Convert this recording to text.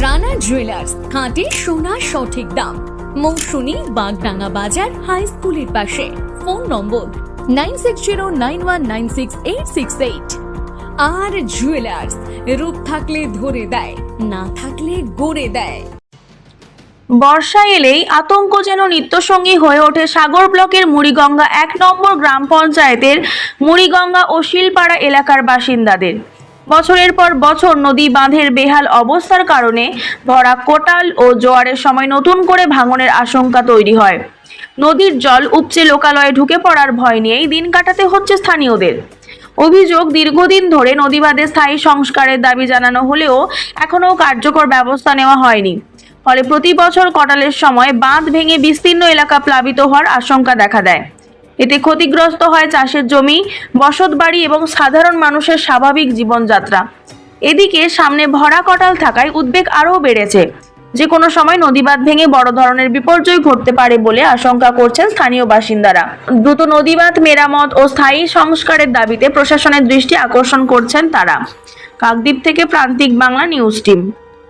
Rana jewellers, খাঁটি সোনা সঠিক দাম। মৌসুমী, বাগডাঙ্গা বাজার, হাই স্কুলের পাশে। ফোন নম্বর 9609196868। আর জুয়েলার্স, রূপ থাকলে ধরে দেয়, না থাকলে গড়ে দেয়। বর্ষা এলেই আতঙ্ক যেন নিত্যসঙ্গী হয়ে ওঠে সাগর ব্লকের মুড়িগঙ্গা 1 নম্বর গ্রাম পঞ্চায়েতের মুড়িগঙ্গা ও শিলপাড়া এলাকার বাসিন্দাদের। বছরের পর বছর নদী বাঁধের বেহাল অবস্থার কারণে ভরা কোটাল ও জোয়ারের সময় নতুন করে ভাঙনের আশঙ্কা তৈরি হয়। নদীর জল উপচে লোকালয়ে ঢুকে পড়ার ভয় নিয়েই দিন কাটাতে হচ্ছে স্থানীয়দের। অভিযোগ, দীর্ঘদিন ধরে নদী বাঁধে স্থায়ী সংস্কারের দাবি জানানো হলেও এখনও কার্যকর ব্যবস্থা নেওয়া হয়নি। ফলে প্রতি বছর কটালের সময় বাঁধ ভেঙে বিস্তীর্ণ এলাকা প্লাবিত হওয়ার আশঙ্কা দেখা দেয়। এতে ক্ষতিগ্রস্ত হয় চাষের জমি, বসতবাড়ি এবং সাধারণ মানুষের স্বাভাবিক জীবনযাত্রা। এদিকে সামনে ভরা কটাল থাকায় উদ্বেগ আরও বেড়েছে। যে কোনো সময় নদীবাঁধ ভেঙে বড় ধরনের বিপর্যয় ঘটতে পারে বলে আশঙ্কা করছেন স্থানীয় বাসিন্দারা। দ্রুত নদীবাঁধ মেরামত ও স্থায়ী সংস্কারের দাবিতে প্রশাসনের দৃষ্টি আকর্ষণ করছেন তারা। কাকদ্বীপ থেকে প্রান্তিক বাংলা নিউজ টিম।